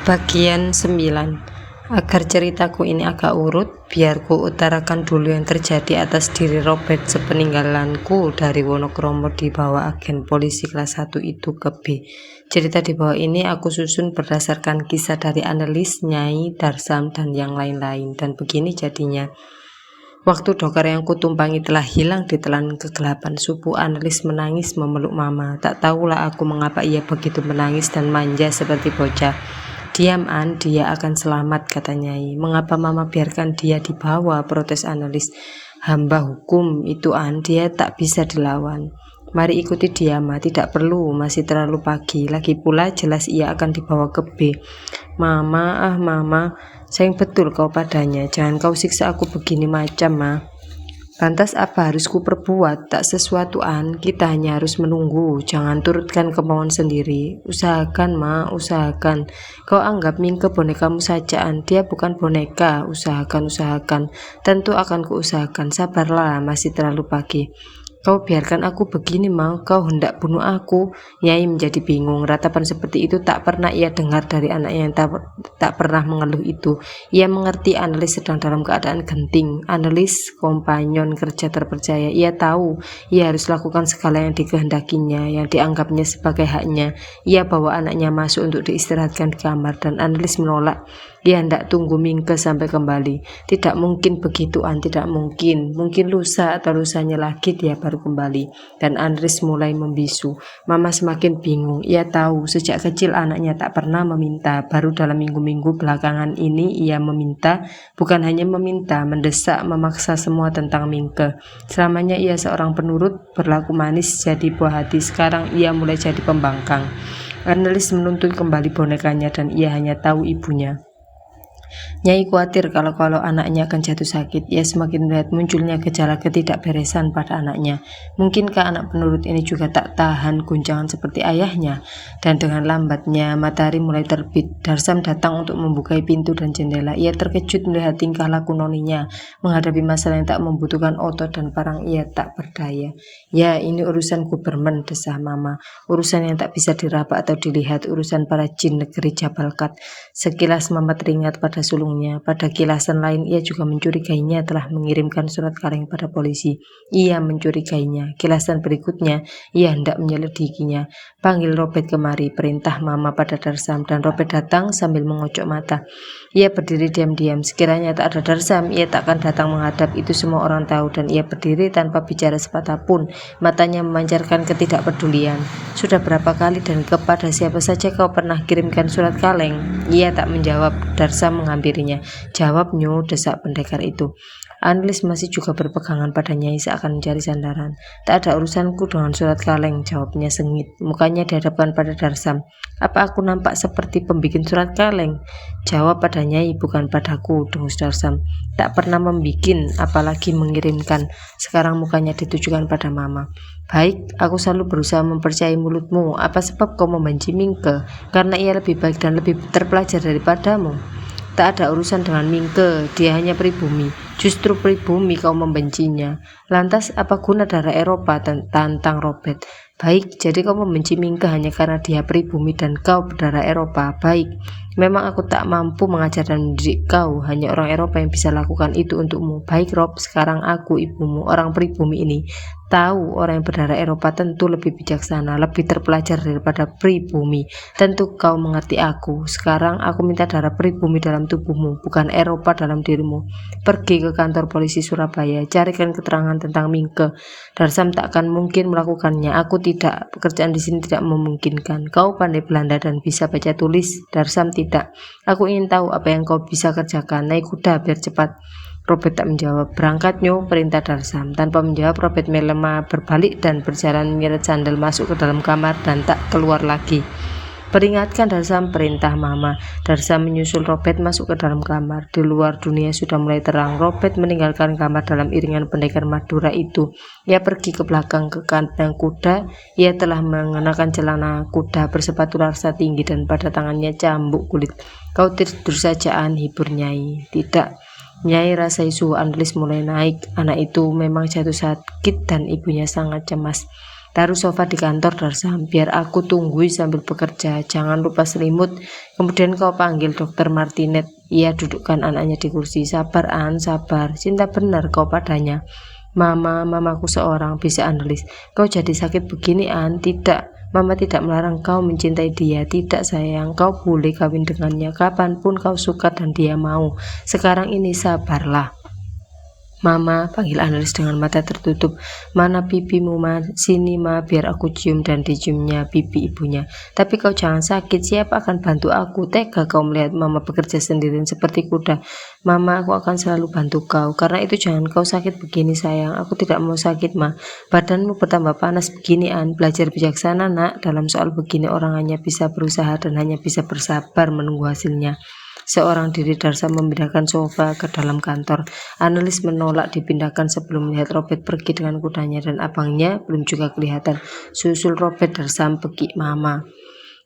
Bagian 9. Agar ceritaku ini agak urut, biar ku utarakan dulu yang terjadi atas diri Robert sepeninggalanku dari Wonokromo di bawah agen polisi kelas 1 itu ke B. Cerita di bawah ini aku susun berdasarkan kisah dari analis, Nyai, Darsam, dan yang lain-lain. Dan begini jadinya. Waktu dokter yang kutumpangi telah hilang di telan kegelapan subuh, analis menangis memeluk mama. Tak tahulah aku mengapa ia begitu menangis dan manja seperti bocah. Diam An, dia akan selamat, kata Nyai. Mengapa mama biarkan dia dibawa, protes analis. Hamba hukum itu An, dia tak bisa dilawan. Mari ikuti dia Ma, tidak perlu, masih terlalu pagi. Lagi pula jelas ia akan dibawa ke B. Mama, mama, sayang betul kau padanya. Jangan kau siksa aku begini macam Ma. Lantas apa harus ku perbuat? Tak sesuatu An, kita hanya harus menunggu. Jangan turutkan kemauan sendiri. Usahakan Ma, usahakan. Kau anggap Mingke bonekamu saja An, dia bukan boneka. Usahakan. Tentu akan kuusahakan. Sabarlah, masih terlalu pagi. Kau biarkan aku begini Ma, kau hendak bunuh aku. Nyai menjadi bingung. Ratapan seperti itu tak pernah ia dengar dari anaknya yang tak pernah mengeluh itu. Ia mengerti analis sedang dalam keadaan genting. Analis kompanyon kerja terpercaya. Ia tahu ia harus lakukan segala yang dikehendakinya, yang dianggapnya sebagai haknya. Ia bawa anaknya masuk untuk diistirahatkan di kamar dan analis menolak. Ia hendak tunggu Mingke sampai kembali. Tidak mungkin begitu An, tidak mungkin. Mungkin lusa atau lusanya lagi dia baru kembali. Dan Andres mulai membisu. Mama semakin bingung. Ia tahu sejak kecil anaknya tak pernah meminta. Baru dalam minggu-minggu belakangan ini ia meminta. Bukan hanya meminta, mendesak, memaksa semua tentang Mingke. Selamanya ia seorang penurut, berlaku manis, jadi buah hati. Sekarang ia mulai jadi pembangkang. Analis menuntun kembali bonekanya dan ia hanya tahu ibunya. Nyai khawatir kalau anaknya akan jatuh sakit. Ia semakin melihat munculnya gejala ketidakberesan pada anaknya. Mungkinkah anak penurut ini juga tak tahan guncangan seperti ayahnya? Dan dengan lambatnya matahari mulai terbit. Darsam datang untuk membukai pintu dan jendela. Ia terkejut melihat tingkah laku noninya. Menghadapi masalah yang tak membutuhkan otot dan parang, ia tak berdaya. Ya, ini urusan Gubermen, desah mama. Urusan yang tak bisa diraba atau dilihat. Urusan para jin negeri Jabalkat. Sekilas mama teringat pada sulungnya. Pada kilasan lain ia juga mencurigainya telah mengirimkan surat kaleng pada polisi. Ia mencurigainya. Kilasan berikutnya ia hendak menyelidikinya. Panggil Robert kemari, perintah mama pada Darsam, dan Robert datang sambil mengocok mata. Ia berdiri diam-diam. Sekiranya tak ada Darsam, ia takkan datang menghadap. Itu semua orang tahu, dan ia berdiri tanpa bicara sepatah pun. Matanya memancarkan ketidakpedulian. Sudah berapa kali dan kepada siapa saja kau pernah kirimkan surat kaleng? Ia tak menjawab. Darsam menghampirinya. Jawab Nyo, desak pendekar itu. Analis masih juga berpegangan pada Nyai seakan mencari sandaran. Tak ada urusanku dengan surat kaleng, jawabnya sengit. Mukanya dihadapkan pada Darsam. Apa aku nampak seperti pembikin surat kaleng? Jawab pada Nyai, bukan padaku, dengus Darsam. Tak pernah membikin, apalagi mengirimkan. Sekarang mukanya ditujukan pada mama. Baik, aku selalu berusaha mempercayai mulutmu. Apa sebab kau membenci Mingke? Karena ia lebih baik dan lebih terpelajar daripadamu. Tak ada urusan dengan Mingke, dia hanya pribumi. Justru pribumi kau membencinya. Lantas apa guna darah Eropa? Tantang Robert. Baik, jadi kau membenci Mingke hanya karena dia pribumi dan kau berdarah Eropa. Baik, memang aku tak mampu mengajar dan mendidik kau. Hanya orang Eropa yang bisa lakukan itu untukmu. Baik Rob, sekarang aku ibumu, orang pribumi ini. Tahu orang yang berdarah Eropa tentu lebih bijaksana, lebih terpelajar daripada pribumi. Tentu kau mengerti aku. Sekarang aku minta darah pribumi dalam tubuhmu, bukan Eropa dalam dirimu. Pergi ke kantor polisi Surabaya, carikan keterangan tentang Mingke. Darsam tak akan mungkin melakukannya. Aku tidak, pekerjaan di sini tidak memungkinkan. Kau pandai Belanda dan bisa baca tulis. Darsam tidak. Aku ingin tahu apa yang kau bisa kerjakan. Naik kuda biar cepat. Robert tak menjawab. Berangkat Nyo, perintah Darsam. Tanpa menjawab, Robert melemah berbalik dan berjalan menyeret sandal masuk ke dalam kamar dan tak keluar lagi. Peringatkan Darsam, perintah mama. Darsam menyusul Robert masuk ke dalam kamar. Di luar dunia sudah mulai terang. Robert meninggalkan kamar dalam iringan pendekar Madura itu. Ia pergi ke belakang ke kandang kuda. Ia telah mengenakan celana kuda bersepatu larsa tinggi dan pada tangannya cambuk kulit. Kau tidur saja An, hibur Nyai. Tidak. Nyai rasa isu analis mulai naik. Anak itu memang jatuh sakit dan ibunya sangat cemas. Taruh sofa di kantor Darsam, biar aku tungguin sambil bekerja. Jangan lupa selimut. Kemudian kau panggil Dokter Martinet. Ia dudukkan anaknya di kursi. Sabar An, sabar. Cinta benar kau padanya. Mamaku seorang bisa analis. Kau jadi sakit begini An? Tidak. Mama tidak melarang kau mencintai dia. Tidak sayang, kau boleh kawin dengannya kapanpun kau suka dan dia mau. Sekarang ini sabarlah. Mama, panggil analis dengan mata tertutup. Mana pipimu, Ma? Sini, Ma, biar aku cium. Dan diciumnya pipi ibunya. Tapi kau jangan sakit, siapa akan bantu aku? Tega kau melihat Mama bekerja sendirian seperti kuda. Mama, aku akan selalu bantu kau. Karena itu jangan kau sakit begini sayang. Aku tidak mau sakit, Ma. Badanmu bertambah panas begini An. Belajar bijaksana nak. Dalam soal begini orang hanya bisa berusaha dan hanya bisa bersabar menunggu hasilnya. Seorang diri Darsam memindahkan sofa ke dalam kantor. Analis menolak dipindahkan sebelum melihat Robert pergi dengan kudanya dan abangnya belum juga kelihatan. Susul Robert, Darsam pergi Mama.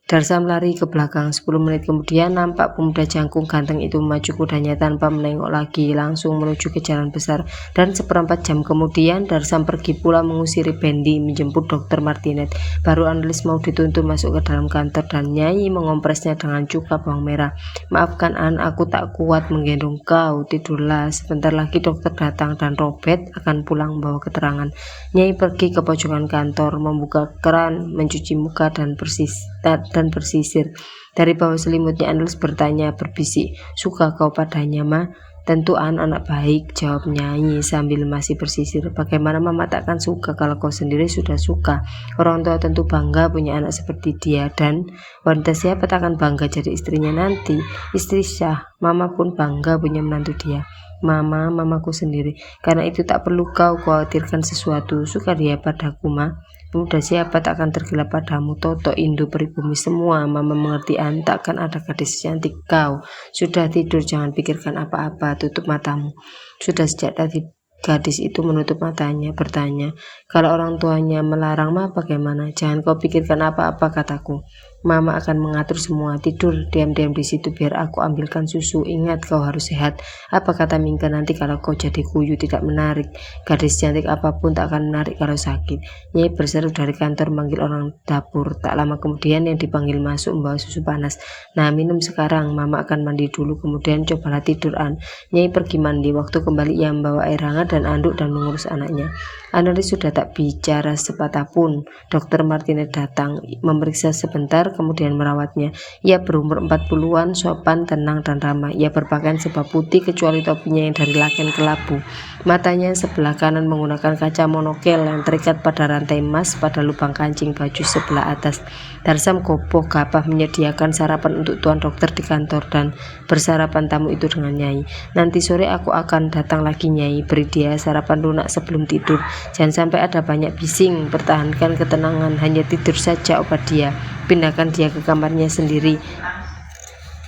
Darsam lari ke belakang. 10 menit kemudian nampak pemuda jangkung ganteng itu maju kudanya tanpa menengok lagi, langsung menuju ke jalan besar. Dan seperempat jam kemudian Darsam pergi pula mengusiri Bendy menjemput Dokter Martinet. Baru analis mau dituntun masuk ke dalam kantor dan Nyai mengompresnya dengan cuka bawang merah. Maafkan An, aku tak kuat menggendong kau, tidurlah. Sebentar lagi dokter datang dan Robert akan pulang membawa keterangan. Nyai pergi ke pojokan kantor, membuka keran, mencuci muka dan bersisir. Dari bawah selimutnya analis bertanya berbisik, suka kau padanya Ma? Tentu An, anak baik, jawab Nyai sambil masih bersisir. Bagaimana Mama takkan suka kalau kau sendiri sudah suka? Orang tua tentu bangga punya anak seperti dia, dan wanita siapa takkan bangga jadi istrinya nanti? Istri Syah, Mama pun bangga punya menantu dia. Mamaku sendiri. Karena itu tak perlu kau khawatirkan sesuatu. Suka dia padaku Ma. Pemuda siapa takkan tergila padamu? Toto, Indo, pribumi semua. Mama mengerti An, takkan ada gadis cantik kau. Sudah tidur, jangan pikirkan apa-apa, tutup matamu. Sudah sejak tadi gadis itu menutup matanya, bertanya, kalau orang tuanya melarang Ma bagaimana? Jangan kau pikirkan apa-apa, kataku. Mama akan mengatur semua. Tidur diam-diam di situ biar aku ambilkan susu. Ingat kau harus sehat. Apa kata Mingka nanti kalau kau jadi kuyu tidak menarik? Gadis cantik apapun tak akan menarik kalau sakit. Nyai berseru dari kantor manggil orang dapur. Tak lama kemudian yang dipanggil masuk membawa susu panas. Nah, minum sekarang. Mama akan mandi dulu kemudian cobalah tidur An. Nyai pergi mandi. Waktu kembali ia membawa air hangat dan anduk dan mengurus anaknya. Analis sudah tak bicara sepatah pun. Dokter Martinet datang, memeriksa sebentar, kemudian merawatnya. Ia berumur 40-an, sopan, tenang, dan ramah. Ia berpakaian serba putih kecuali topinya yang dari laken kelabu. Matanya sebelah kanan menggunakan kaca monokel yang terikat pada rantai emas pada lubang kancing baju sebelah atas. Darsam kopoh gapah menyediakan sarapan untuk tuan dokter di kantor dan bersarapan tamu itu dengan Nyai. Nanti sore aku akan datang lagi Nyai, beri dia sarapan lunak sebelum tidur. Jangan sampai ada banyak bising, pertahankan ketenangan, hanya tidur saja obat dia. Pindahkan dia ke kamarnya sendiri.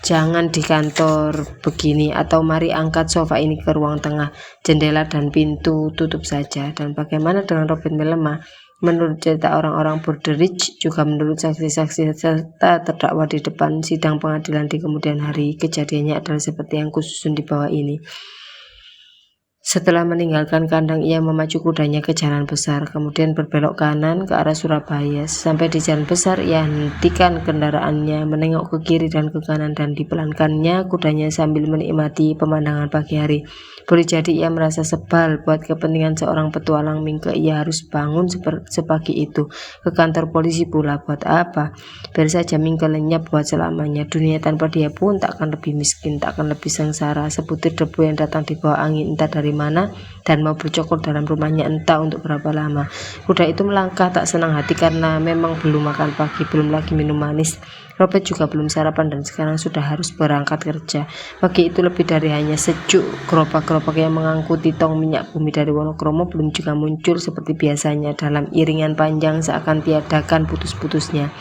Jangan di kantor begini, atau mari angkat sofa ini ke ruang tengah. Jendela dan pintu tutup saja. Dan bagaimana dengan Robert melemah? Menurut cerita orang-orang Borderich, juga menurut saksi-saksi serta terdakwa di depan sidang pengadilan di kemudian hari, kejadiannya adalah seperti yang kususun di bawah ini. Setelah meninggalkan kandang, ia memacu kudanya ke jalan besar, kemudian berbelok kanan ke arah Surabaya. Sampai di jalan besar, ia hentikan kendaraannya, menengok ke kiri dan ke kanan, dan dipelankannya kudanya sambil menikmati pemandangan pagi hari. Boleh jadi ia merasa sebal buat kepentingan seorang petualang Mingke. Ia harus bangun sepagi itu ke kantor polisi pula. Buat apa? Biar saja Mingke lenyap buat selamanya. Dunia tanpa dia pun tak akan lebih miskin, tak akan lebih sengsara. Sebutir debu yang datang di bawah angin entah dari mana dan mau bercokol dalam rumahnya entah untuk berapa lama. Kuda itu melangkah tak senang hati karena memang belum makan pagi, belum lagi minum manis. Robert juga belum sarapan dan sekarang sudah harus berangkat kerja. Pagi itu lebih dari hanya sejuk. Gerobak-gerobak yang mengangkuti tong minyak bumi dari Wonokromo belum juga muncul seperti biasanya dalam iringan panjang seakan tiadakan putus-putusnya.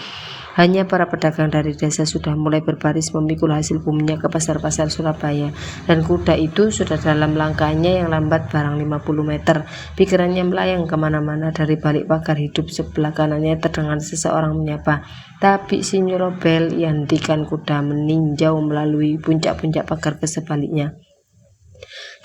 Hanya para pedagang dari desa sudah mulai berbaris memikul hasil buminya ke pasar-pasar Surabaya. Dan kuda itu sudah dalam langkahnya yang lambat barang 50 meter. Pikirannya melayang kemana-mana. Dari balik pagar hidup sebelah kanannya terdengar seseorang menyapa. Tapi si Nyurobel yang hentikan kuda meninjau melalui puncak-puncak pagar ke sebaliknya.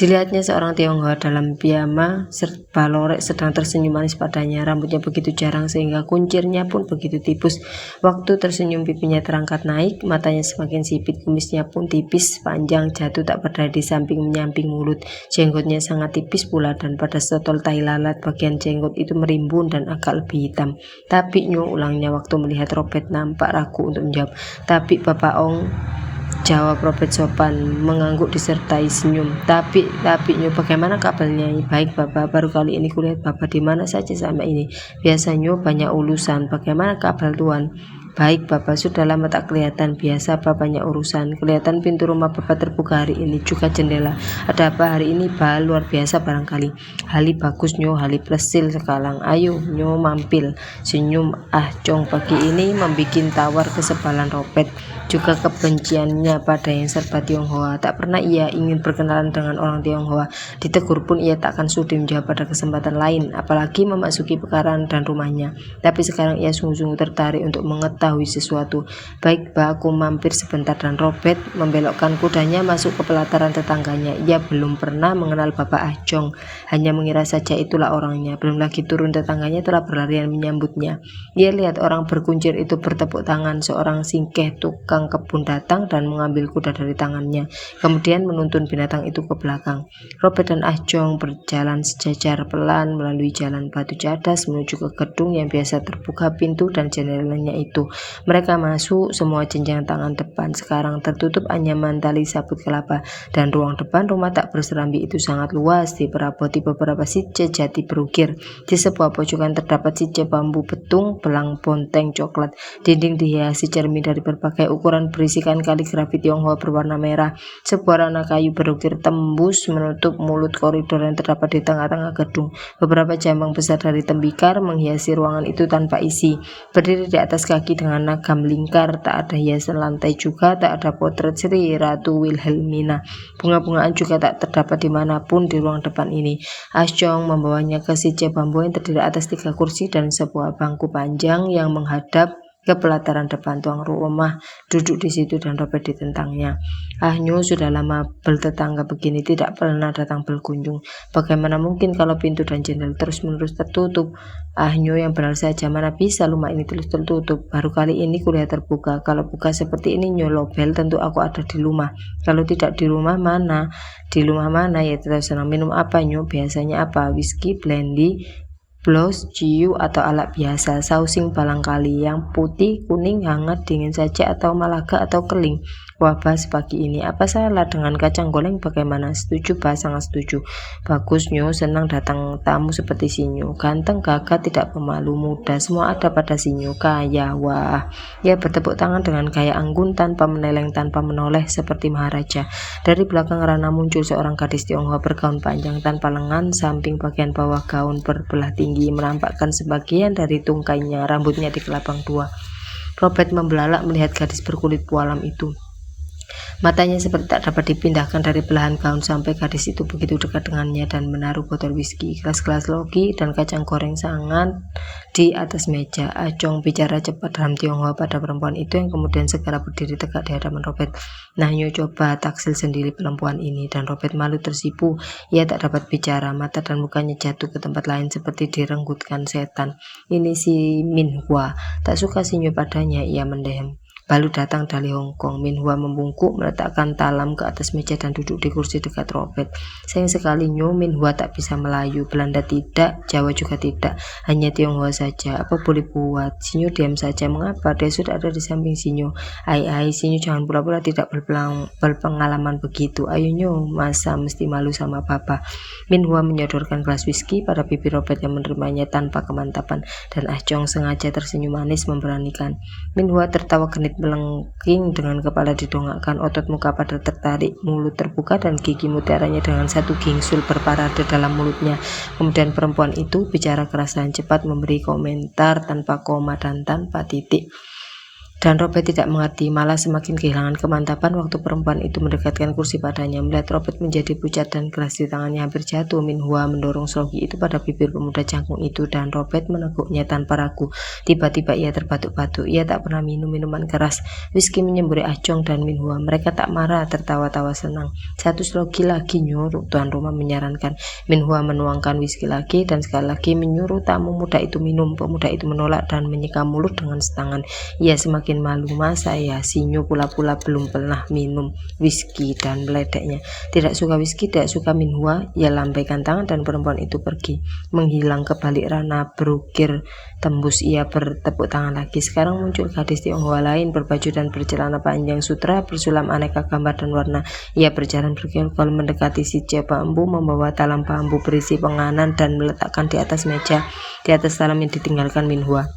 Dilihatnya seorang Tionghoa dalam piyama serba lorek sedang tersenyum manis padanya. Rambutnya begitu jarang sehingga kuncirnya pun begitu tipis. Waktu tersenyum pipinya terangkat naik, matanya semakin sipit, kumisnya pun tipis, panjang, jatuh tak berdaya di samping menyamping mulut. Jenggotnya sangat tipis pula dan pada setotol tai lalat bagian jenggot itu merimbun dan agak lebih hitam. Tapi Nyo, ulangnya waktu melihat Robert nampak ragu untuk menjawab. Tapi Bapak Ong, jawab Robert sopan, mengangguk disertai senyum. Tapi Nyo, bagaimana kabarnya? Baik Bapak, baru kali ini kulihat Bapak di mana saja sama ini. Biasanya banyak urusan. Bagaimana kabar Tuan? Baik Bapak, sudah lama tak kelihatan. Biasa Bapak banyak urusan. Kelihatan pintu rumah Bapak terbuka hari ini, juga jendela. Ada apa hari ini Pak? Luar biasa barangkali. Hali bagus Nyo, hali plesil sekarang. Ayo Nyo mampil. Senyum Chong pagi ini membikin tawar kesebalan Robert, juga kebenciannya pada yang serba Tionghoa. Tak pernah ia ingin berkenalan dengan orang Tionghoa. Ditegur pun ia takkan sudi menjawab pada kesempatan lain, apalagi memasuki pekarangan dan rumahnya. Tapi sekarang ia sungguh-sungguh tertarik untuk mengetahui sesuatu. Baik Pak, aku mampir sebentar. Dan Robert membelokkan kudanya masuk ke pelataran tetangganya. Ia belum pernah mengenal Bapak Chong, hanya mengira saja itulah orangnya. Belum lagi turun tetangganya telah berlarian menyambutnya. Ia lihat orang berkuncir itu bertepuk tangan. Seorang singkeh tukang kebun datang dan mengambil kuda dari tangannya, kemudian menuntun binatang itu ke belakang. Robert dan Chong berjalan sejajar pelan melalui jalan batu cadas menuju ke gedung yang biasa terbuka pintu dan jendelanya itu. Mereka masuk, semua jenjang tangan depan sekarang tertutup anyaman tali sabut kelapa, dan ruang depan rumah tak berserambi itu sangat luas, diperaboti beberapa sije jati berukir. Di sebuah pojokan terdapat sije bambu betung belang bonteng coklat. Dinding dihiasi cermin dari berbagai ukuran berisikan kaligrafi Tionghoa berwarna merah. Sebuah rana kayu berukir tembus menutup mulut koridor yang terdapat di tengah-tengah gedung. Beberapa jambang besar dari tembikar menghiasi ruangan itu tanpa isi. Berdiri di atas kaki dengan nagam lingkar, tak ada hiasan lantai juga, tak ada potret Sri Ratu Wilhelmina. Bunga-bungaan juga tak terdapat dimanapun di ruang depan ini. Chong membawanya ke sije bambu yang terdiri atas 3 kursi dan sebuah bangku panjang yang menghadap ke pelataran depan. Tuan rumah duduk di situ dan Robert ditentangnya. Nyo sudah lama bertetangga begini, tidak pernah datang berkunjung. Bagaimana mungkin kalau pintu dan jendela terus-menerus tertutup? Nyo yang benar saja, mana bisa rumah ini terus tertutup? Baru kali ini kulihat terbuka. Kalau buka seperti ini Nyo Lobel, tentu aku ada di rumah. Kalau tidak di rumah mana? Di rumah mana? Ya terus senang. Minum apa Nyo? Biasanya apa? Whisky, brandy, blos, ciu, atau alat biasa. Sausing barangkali, yang putih, kuning, hangat, dingin saja, atau malaga, atau keling. Wah Bas, pagi ini apa salah dengan kacang goreng? Bagaimana? Setuju Bas, sangat setuju. Bagus Nyo, senang datang tamu seperti si Nyo. Ganteng, gagah, tidak pemalu, muda, semua ada pada si Nyo. Kaya, wah. Ia bertepuk tangan dengan gaya anggun tanpa meneleng, tanpa menoleh seperti maharaja. Dari belakang Rana muncul seorang gadis Tionghoa bergaun panjang tanpa lengan, samping bagian bawah gaun berbelah tinggi menampakkan sebagian dari tungkainya, rambutnya dikelabang 2. Robert membelalak melihat gadis berkulit pualam itu. Matanya seperti tak dapat dipindahkan dari belahan gaun sampai gadis itu begitu dekat dengannya dan menaruh botol whisky, gelas-gelas logi, dan kacang goreng sangat di atas meja. Chong bicara cepat dalam Tionghoa pada perempuan itu yang kemudian segera berdiri tegak di hadapan Robert. Nyo coba taksil sendiri perempuan ini, dan Robert malu tersipu. Ia tak dapat bicara, mata dan mukanya jatuh ke tempat lain seperti direnggutkan setan. Ini si Min Hua, tak suka Nyo padanya, ia mendehem. Baru datang dari Hong Kong. Min Hua membungkuk, meletakkan talam ke atas meja dan duduk di kursi dekat Robert. Sayang sekali Nyo, Min Hua tak bisa Melayu, Belanda tidak, Jawa juga tidak, hanya Tionghoa saja. Apa boleh buat? Nyo diam saja. Mengapa? Dia sudah ada di samping Nyo. Ai, Nyo jangan pura-pura tidak berpengalaman begitu. Ayo Nyo, masa mesti malu sama papa? Min Hua menyodorkan gelas whisky pada pipi Robert yang menerimanya tanpa kemantapan, dan Chong sengaja tersenyum manis memberanikan. Min Hua tertawa genit melengking dengan kepala didongakkan, otot muka pada tertarik, mulut terbuka dan gigi mutiaranya dengan satu gingsul berparade dalam mulutnya. Kemudian perempuan itu bicara keras dan cepat, memberi komentar tanpa koma dan tanpa titik. Dan Robert tidak mengerti, malah semakin kehilangan kemantapan waktu perempuan itu mendekatkan kursi padanya. Melihat Robert menjadi pucat dan gelas di tangannya hampir jatuh, Minhua mendorong slogi itu pada bibir pemuda canggung itu dan Robert meneguknya tanpa ragu. Tiba-tiba ia terbatuk-batuk. Ia tak pernah minum minuman keras. Whisky menyemburi Ah Chong dan Minhua. Mereka tak marah, tertawa-tawa senang. Satu slogi lagi, nyuruh tuan rumah menyarankan. Minhua menuangkan whisky lagi dan sekali lagi menyuruh tamu muda itu minum. Pemuda itu menolak dan menyeka mulut dengan setangan. Ia semakin malu, masa ya Sinyo pula-pula belum pernah minum whisky dan meledeknya. Tidak suka whisky, tidak suka Minhua. Ia lambaikan tangan dan perempuan itu pergi, menghilang ke balik rana berukir tembus. Ia bertepuk tangan lagi. Sekarang muncul gadis Tionghoa lain berbaju dan bercelana panjang sutra bersulam aneka gambar dan warna. Ia berjalan berkiul-kiul mendekati si bambu, membawa talam bambu berisi penganan dan meletakkan di atas meja di atas talam yang ditinggalkan Minhua.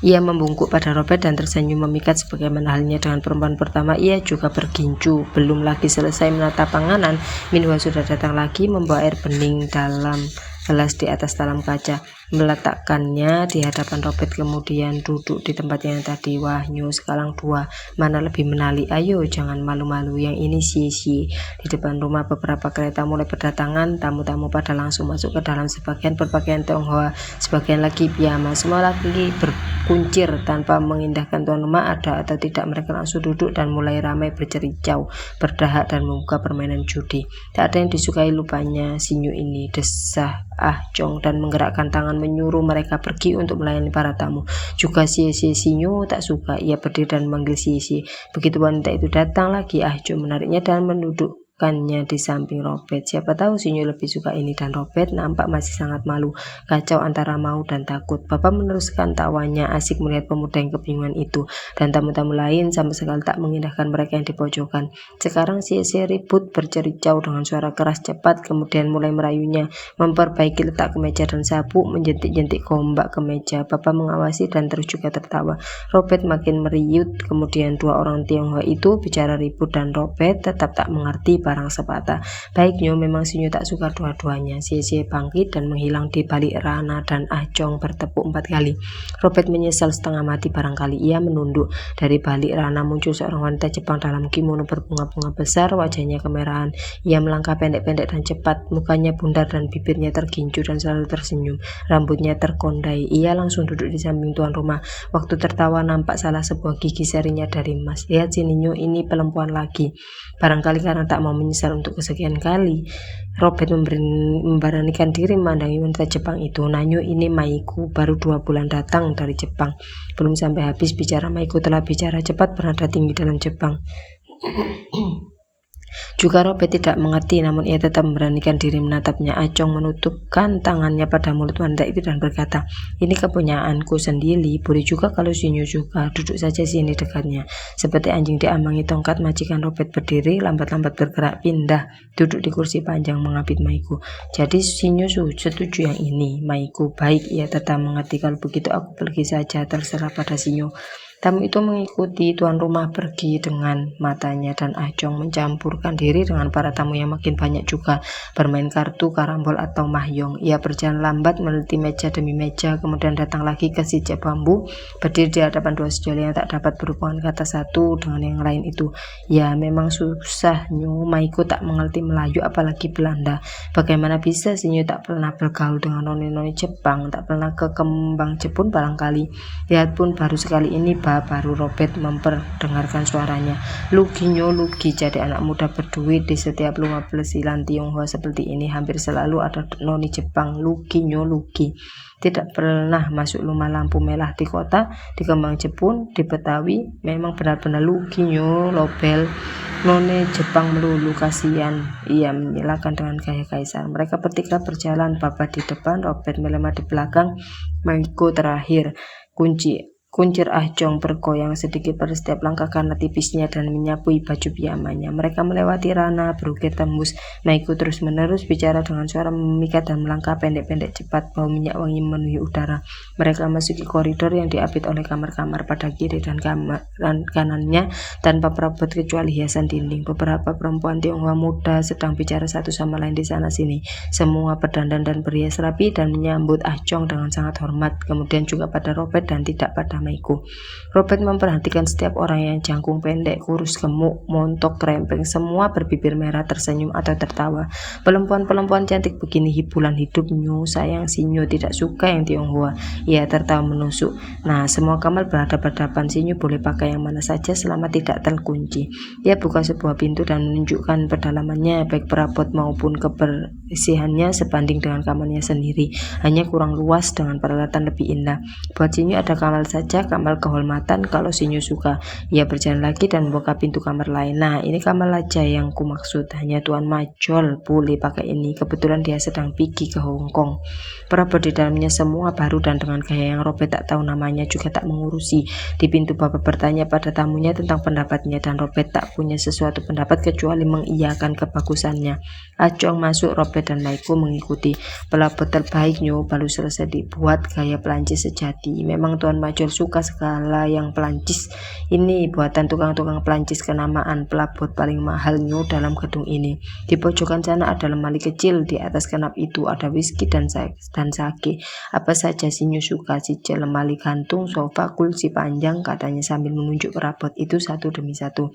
Ia membungkuk pada Robert dan tersenyum memikat sebagaimana halnya dengan perempuan pertama. Ia juga bergincu. Belum lagi selesai menata panganan, Minhua sudah datang lagi membawa air bening dalam gelas di atas talam kaca, meletakkannya di hadapan Robert, kemudian duduk di tempat yang tadi. Wah, Nyo, sekalang dua, mana lebih menali? Ayo, jangan malu-malu, yang ini si. Di depan rumah beberapa kereta mulai berdatangan, tamu-tamu pada langsung masuk ke dalam, sebagian berpakaian Tionghoa, sebagian lagi piyama. Semua laki berkuncir tanpa mengindahkan tuan rumah ada atau tidak. Mereka langsung duduk dan mulai ramai bercericau, berdahak dan membuka permainan judi. Tak ada yang disukai lupanya Sinyo ini, desah Ah Chong dan menggerakkan tangan menyuruh mereka pergi untuk melayani para tamu. Juga Sinyo tak suka. Ia berdiri dan memanggil Si. Begitu wanita itu datang lagi, Ah Chong menariknya dan mendudukkannya di samping Robert. Siapa tahu Sinyo lebih suka ini, dan Robert nampak masih sangat malu, kacau antara mau dan takut. Bapak meneruskan tawanya, asik melihat pemuda yang kebingungan itu, dan tamu-tamu lain sama sekali tak mengindahkan mereka yang di pojokan. Sekarang Si ribut bercericau dengan suara keras cepat, kemudian mulai merayunya, memperbaiki letak kemeja dan sabuk, menjentik-jentik gombak kemeja. Bapak mengawasi dan terus juga tertawa. Robert makin meriut. Kemudian dua orang Tionghoa itu bicara ribut dan Robert tetap tak mengerti barang sepatah. Baik Nyo, memang Sinyo tak suka dua-duanya. Si bangkit dan menghilang di balik rana dan Ah Chong bertepuk 4 kali. Robert menyesal setengah mati barangkali. Ia menunduk. Dari balik rana muncul seorang wanita Jepang dalam kimono berbunga-bunga besar, wajahnya kemerahan. Ia melangkah pendek-pendek dan cepat, mukanya bundar dan bibirnya tergincu dan selalu tersenyum. Rambutnya terkondai. Ia langsung duduk di samping tuan rumah. Waktu tertawa nampak salah sebuah gigi serinya dari emas. Lihat sini Nyo, ini perempuan lagi. Barangkali karena tak mau menyesal untuk kesekian kali, Robert memberanikan diri memandangi wanita Jepang itu. Nanyo, ini Maiku, baru 2 bulan datang dari Jepang. Belum sampai habis bicara, Maiku telah bicara cepat, bernada tinggi dalam Jepang. Juga Robert tidak mengerti, namun ia tetap memberanikan diri menatapnya. Ah Chong menutupkan tangannya pada mulut wanita itu dan berkata, ini kepunyaanku sendiri, boleh juga kalau Sinyo juga. Duduk saja sini dekatnya. Seperti anjing diambangi tongkat, majikan Robert berdiri, lambat-lambat bergerak pindah, duduk di kursi panjang mengapit Maiku. Jadi Sinyo setuju yang ini, Maiku. Baik, ia tetap mengerti. Kalau begitu aku pergi saja, terserah pada Sinyo. Tamu itu mengikuti tuan rumah pergi dengan matanya, dan Ah Chong mencampurkan diri dengan para tamu yang makin banyak juga, bermain kartu, karambol atau mahjong. Ia berjalan lambat meneliti meja demi meja, kemudian datang lagi ke si bambu, berdiri di hadapan 2 sejoli yang tak dapat berhubungan kata satu dengan yang lain itu. Ya, memang susah Nyo, Maiku tak mengerti Melayu apalagi Belanda. Bagaimana bisa Sinyo tak pernah bergaul dengan noni-noni Jepang, tak pernah ke kembang Jepun barangkali. Lihat pun baru sekali ini baru Robert memperdengarkan suaranya. Lugi Nyo, lugi jadi anak muda berduit. Di setiap rumah pelesilan Tionghoa seperti ini hampir selalu ada noni Jepang. Lugi Nyo, lugi. Tidak pernah masuk rumah lampu merah di kota, di kembang Jepun, di Betawi. Memang benar-benar lugi Nyo, lobel. Noni Jepang melulu, kasihan. Ia menyilahkan dengan gaya kaisar. Mereka bertiga berjalan, Bapak di depan, Robert melemah di belakang, Maiku terakhir. Kuncir Ah Chong bergoyang sedikit pada setiap langkah karena tipisnya dan menyapui baju piyamanya. Mereka melewati rana berukir tembus. Maiku terus menerus bicara dengan suara memikat dan melangkah pendek-pendek cepat. Bau minyak wangi memenuhi udara. Mereka masuki koridor yang diapit oleh kamar-kamar pada kiri dan kanannya tanpa perabot kecuali hiasan dinding. Beberapa perempuan Tionghoa muda sedang bicara satu sama lain di sana sini. Semua berdandan dan berhias rapi dan menyambut Ah Chong dengan sangat hormat. Kemudian juga pada Robert dan tidak pada Maiku. Robert memperhatikan setiap orang yang jangkung pendek, kurus, gemuk, montok, krempeng, semua berbibir merah, tersenyum atau tertawa. Perempuan-perempuan cantik begini hiburan hidup Nyu. Sayang si Nyu tidak suka yang Tionghoa. Ia tertawa menusuk. Nah, semua kamar berhadapan-hadapan. Si Nyu boleh pakai yang mana saja selama tidak terkunci. Ia buka sebuah pintu dan menunjukkan pedalamannya, baik perabot maupun kebersihannya sebanding dengan kamarnya sendiri. Hanya kurang luas dengan peralatan lebih indah. Buat si Nyu ada kamar saja, kamar kehormatan kalau si Nyu suka. Ia berjalan lagi dan membuka pintu kamar lain. Nah, ini kamar Laja yang ku maksud. Hanya Tuan Majol boleh pakai ini. Kebetulan dia sedang pergi ke Hong Kong. Perabot di dalamnya semua baru dan dengan gaya yang Robert tak tahu namanya juga tak mengurusi. Di pintu Bapak bertanya pada tamunya tentang pendapatnya dan Robert tak punya sesuatu pendapat kecuali mengiyakan kebagusannya. Acong masuk, Robert dan Maiku mengikuti. Pelabot terbaik Nyu, baru selesai dibuat gaya Perancis sejati. Memang Tuan Major suka segala yang Perancis. Ini buatan tukang-tukang Perancis kenamaan. Pelabot paling mahal Nyu dalam gedung ini. Di pojokan sana ada lemari kecil. Di atas kenap itu ada whisky dan sake. Apa saja si Nyu suka. Lemari gantung, sofa, kursi panjang, katanya sambil menunjuk perabot itu satu demi satu.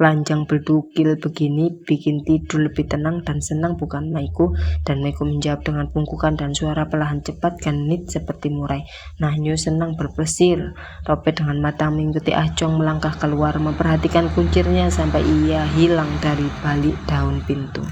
Ranjang berdukil begini bikin tidur lebih tenang dan senang, bukan Maiku? Dan Maiku menjawab dengan pungkukan dan suara perlahan cepat genit seperti murai. Nah, Nyu senang berpelesir. Robert dengan mata mengikuti Acong melangkah keluar, memperhatikan kuncirnya sampai ia hilang dari balik daun pintu.